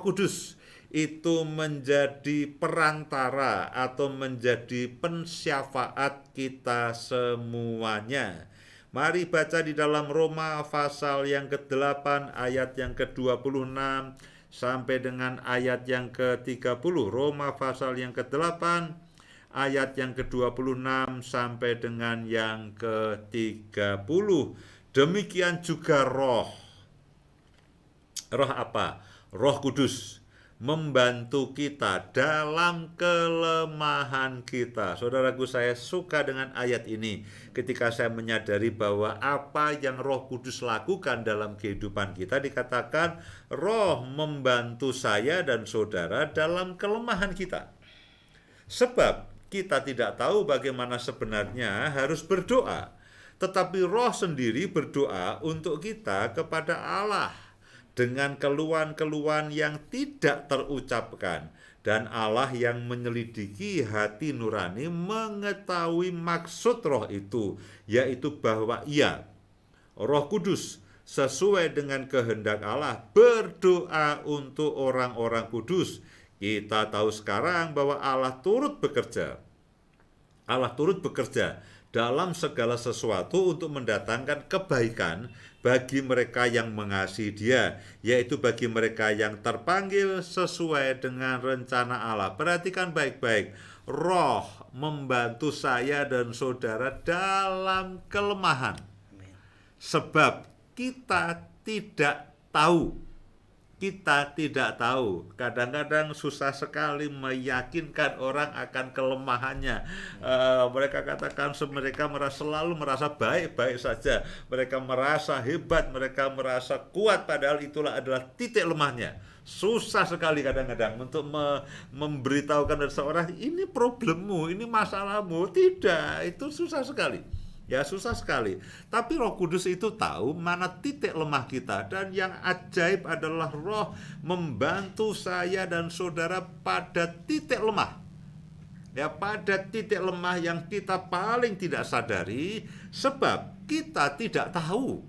Kudus itu menjadi perantara atau menjadi pensyafaat kita semuanya. Mari baca di dalam Roma pasal yang ke-8 ayat yang ke-26 sampai dengan ayat yang ke-30. Roma pasal yang ke-8 ayat yang ke-26 sampai dengan yang ke-30. Demikian juga roh. Roh apa? Roh Kudus membantu kita dalam kelemahan kita. Saudaraku, saya suka dengan ayat ini ketika saya menyadari bahwa apa yang Roh Kudus lakukan dalam kehidupan kita, dikatakan Roh membantu saya dan saudara dalam kelemahan kita. Sebab kita tidak tahu bagaimana sebenarnya harus berdoa, tetapi Roh sendiri berdoa untuk kita kepada Allah dengan keluhan-keluhan yang tidak terucapkan, dan Allah yang menyelidiki hati nurani mengetahui maksud roh itu, yaitu bahwa Roh Kudus sesuai dengan kehendak Allah berdoa untuk orang-orang kudus. Kita tahu sekarang bahwa Allah turut bekerja dalam segala sesuatu untuk mendatangkan kebaikan bagi mereka yang mengasihi Dia, yaitu bagi mereka yang terpanggil sesuai dengan rencana Allah. Perhatikan baik-baik, Roh membantu saya dan saudara dalam kelemahan. Sebab kita tidak tahu. Kadang-kadang susah sekali meyakinkan orang akan kelemahannya. Mereka katakan mereka selalu merasa baik-baik saja. Mereka merasa hebat, mereka merasa kuat, padahal itulah adalah titik lemahnya. Susah sekali kadang-kadang untuk memberitahukan kepada seorang, ini problemmu, ini masalahmu. Tidak, itu susah sekali. Ya, susah sekali. Tapi Roh Kudus itu tahu mana titik lemah kita, dan yang ajaib adalah Roh membantu saya dan saudara pada titik lemah. Ya, pada titik lemah yang kita paling tidak sadari, sebab kita tidak tahu.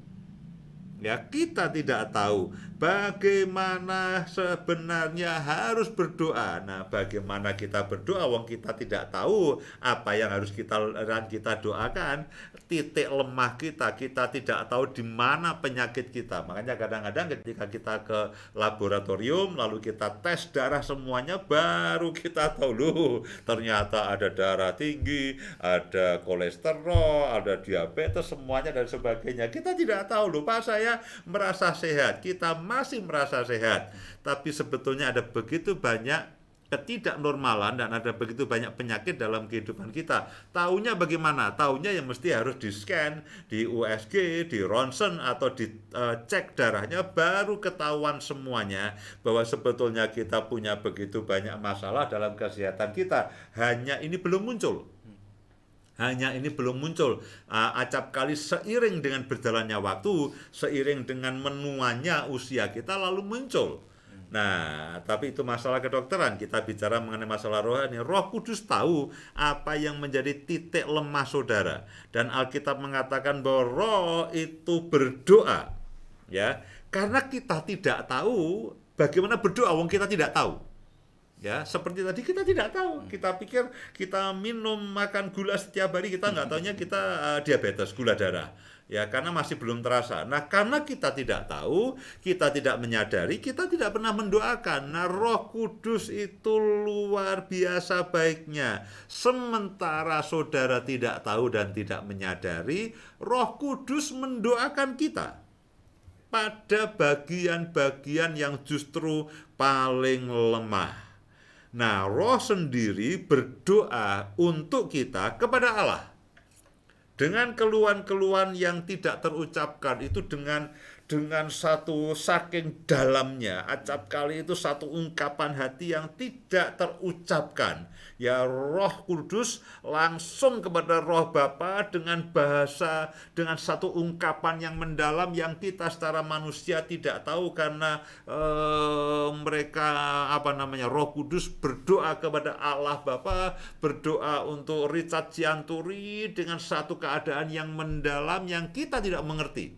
Ya, kita tidak tahu bagaimana sebenarnya harus berdoa. Nah, bagaimana kita berdoa wong kita tidak tahu apa yang harus kita doakan. Titik lemah kita tidak tahu di mana penyakit kita. Makanya kadang-kadang ketika kita ke laboratorium lalu kita tes darah semuanya, baru kita tahu loh, ternyata ada darah tinggi, ada kolesterol, ada diabetes, semuanya dan sebagainya. Kita tidak tahu loh, Pak, saya merasa sehat. Kita masih merasa sehat, tapi sebetulnya ada begitu banyak ketidaknormalan dan ada begitu banyak penyakit dalam kehidupan kita. Taunya bagaimana? Taunya yang mesti harus di-scan, di USG, di ronsen, atau dicek darahnya, baru ketahuan semuanya bahwa sebetulnya kita punya begitu banyak masalah dalam kesehatan kita. Hanya ini belum muncul. Acap kali seiring dengan berjalannya waktu, seiring dengan menuanya usia kita, lalu muncul. Nah, tapi itu masalah kedokteran. Kita bicara mengenai masalah rohani. Roh Kudus tahu apa yang menjadi titik lemah saudara. Dan Alkitab mengatakan bahwa roh itu berdoa. Ya, karena kita tidak tahu bagaimana berdoa, wong kita tidak tahu. Ya, seperti tadi kita tidak tahu. Kita pikir kita makan gula setiap hari, kita nggak taunya kita diabetes, gula darah. Ya, karena masih belum terasa. Nah, karena kita tidak tahu, kita tidak menyadari, kita tidak pernah mendoakan. Nah, Roh Kudus itu luar biasa baiknya. Sementara saudara tidak tahu dan tidak menyadari, Roh Kudus mendoakan kita pada bagian-bagian yang justru paling lemah. Nah, Roh sendiri berdoa untuk kita kepada Allah dengan keluhan-keluhan yang tidak terucapkan, itu dengan satu saking dalamnya, acap kali itu satu ungkapan hati yang tidak terucapkan. Ya, Roh Kudus langsung kepada Roh Bapa dengan bahasa, dengan satu ungkapan yang mendalam yang kita secara manusia tidak tahu, karena Roh Kudus berdoa kepada Allah Bapa, berdoa untuk Richard Gianturi dengan satu keadaan yang mendalam yang kita tidak mengerti.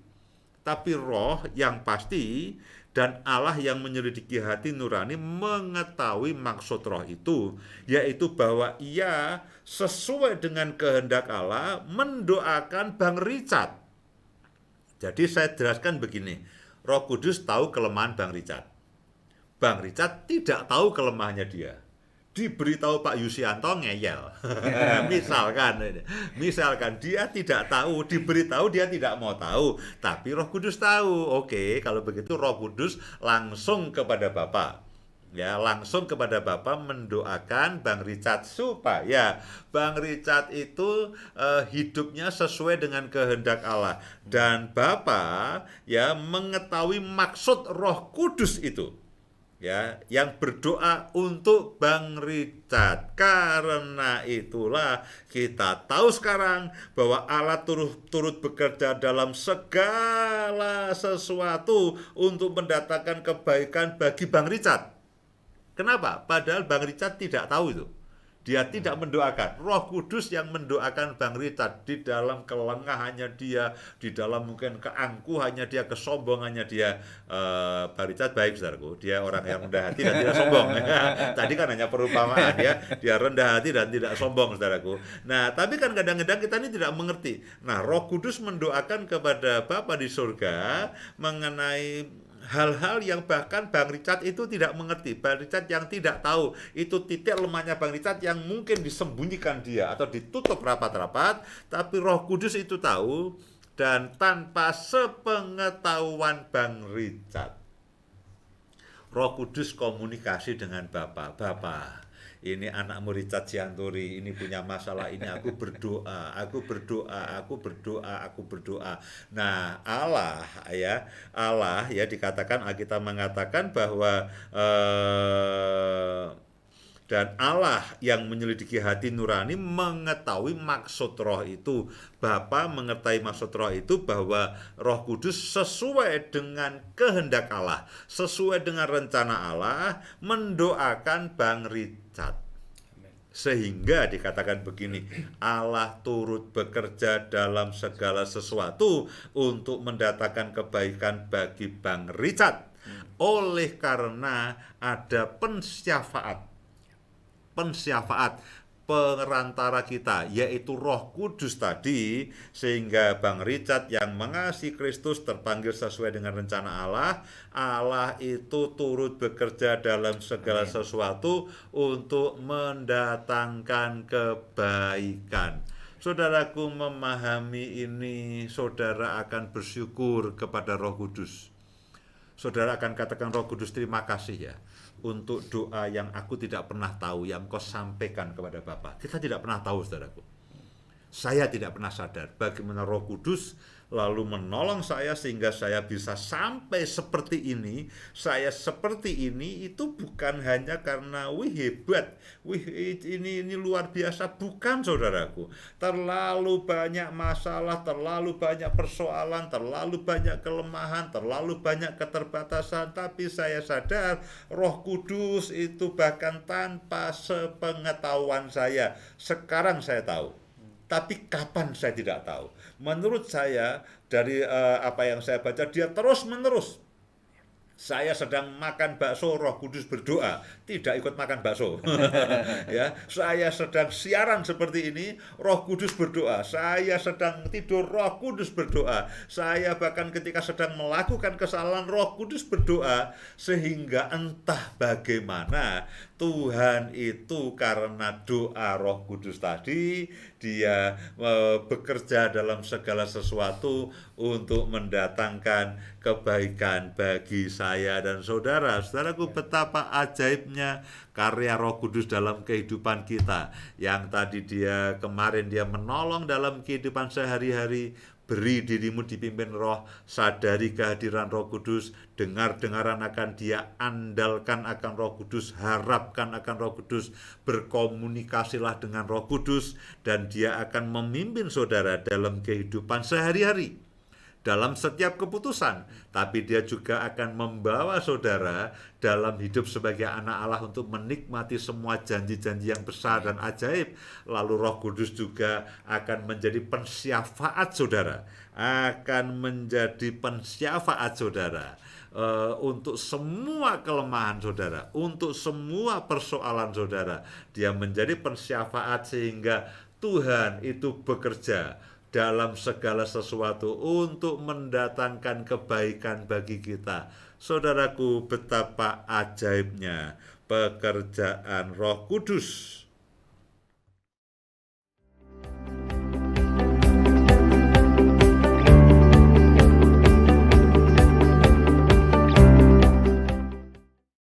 Tapi Roh yang pasti Dan Allah yang menyelidiki hati nurani mengetahui maksud roh itu, yaitu bahwa ia sesuai dengan kehendak Allah mendoakan Bang Richard. Jadi saya jelaskan begini, Roh Kudus tahu kelemahan Bang Richard. Bang Richard tidak tahu kelemahannya dia. Diberitahu Pak Yusianto ngeyel. misalkan dia tidak tahu, diberitahu dia tidak mau tahu, tapi Roh Kudus tahu. Oke, kalau begitu Roh Kudus langsung kepada Bapak. Ya, langsung kepada Bapak mendoakan Bang Richard supaya Bang Richard itu hidupnya sesuai dengan kehendak Allah, dan Bapak ya mengetahui maksud Roh Kudus itu. Ya, yang berdoa untuk Bang Richard. Karena itulah kita tahu sekarang bahwa Allah turut bekerja dalam segala sesuatu untuk mendatangkan kebaikan bagi Bang Richard. Kenapa? Padahal Bang Richard tidak tahu itu. Dia tidak mendoakan. Roh Kudus yang mendoakan Bang Richard di dalam kelengahannya dia, di dalam mungkin keangkuhannya dia, kesombongannya dia. Bang Richard baik, saudaraku. Dia orang yang rendah hati dan tidak sombong. Tadi kan hanya perumpamaan ya. Dia rendah hati dan tidak sombong, saudaraku. Nah, tapi kan kadang-kadang kita ini tidak mengerti. Nah, Roh Kudus mendoakan kepada Bapa di surga mengenai hal-hal yang bahkan Bang Richard itu tidak mengerti. Bang Richard yang tidak tahu itu titik lemahnya Bang Richard yang mungkin disembunyikan dia atau ditutup rapat-rapat, tapi Roh Kudus itu tahu, dan tanpa sepengetahuan Bang Richard, Roh Kudus komunikasi dengan Bapak. Ini anakmu Richard Sianturi, ini punya masalah ini, aku berdoa. Nah, Allah ya dikatakan, kita mengatakan bahwa dan Allah yang menyelidiki hati nurani mengetahui maksud roh itu. Bapa mengetahui maksud roh itu bahwa Roh Kudus sesuai dengan kehendak Allah, sesuai dengan rencana Allah, mendoakan Bang Richard. Sehingga dikatakan begini, Allah turut bekerja dalam segala sesuatu untuk mendatangkan kebaikan bagi Bang Richard. Oleh karena ada pensyafaat perantara kita, yaitu Roh Kudus tadi, sehingga Bang Richard yang mengasihi Kristus terpanggil sesuai dengan rencana Allah. Allah itu turut bekerja dalam segala sesuatu untuk mendatangkan kebaikan. Saudaraku memahami ini, saudara akan bersyukur kepada Roh Kudus. Saudara akan katakan, Roh Kudus terima kasih ya untuk doa yang aku tidak pernah tahu, yang kau sampaikan kepada Bapa. Kita tidak pernah tahu, saudaraku. Saya tidak pernah sadar bagaimana Roh Kudus lalu menolong saya sehingga saya bisa sampai seperti ini. Saya seperti ini itu bukan hanya karena hebat, ini luar biasa, bukan, saudaraku. Terlalu banyak masalah, terlalu banyak persoalan, terlalu banyak kelemahan, terlalu banyak keterbatasan, tapi saya sadar Roh Kudus itu bahkan tanpa sepengetahuan saya. Sekarang saya tahu. Tapi kapan saya tidak tahu. Menurut saya dari apa yang saya baca, dia terus-menerus. Saya sedang makan bakso, Roh Kudus berdoa, tidak ikut makan bakso. Ya, saya sedang siaran seperti ini, Roh Kudus berdoa. Saya sedang tidur, Roh Kudus berdoa. Saya bahkan ketika sedang melakukan kesalahan, Roh Kudus berdoa. Sehingga entah bagaimana Tuhan itu karena doa Roh Kudus tadi, dia bekerja dalam segala sesuatu untuk mendatangkan kebaikan bagi saya dan saudara. Saudaraku, betapa ajaibnya karya Roh Kudus dalam kehidupan kita. Yang tadi kemarin dia menolong dalam kehidupan sehari-hari. Beri dirimu dipimpin Roh, sadari kehadiran Roh Kudus, dengar-dengaran akan Dia, andalkan akan Roh Kudus, harapkan akan Roh Kudus, berkomunikasilah dengan Roh Kudus, dan Dia akan memimpin saudara dalam kehidupan sehari-hari. dalam setiap keputusan, tapi dia juga akan membawa saudara dalam hidup sebagai anak Allah untuk menikmati semua janji-janji yang besar dan ajaib. Lalu Roh Kudus juga akan menjadi pensyafaat saudara, akan menjadi pensyafaat saudara untuk semua kelemahan saudara, untuk semua persoalan saudara. Dia menjadi pensyafaat sehingga Tuhan itu bekerja dalam segala sesuatu untuk mendatangkan kebaikan bagi kita. Saudaraku, betapa ajaibnya pekerjaan Roh Kudus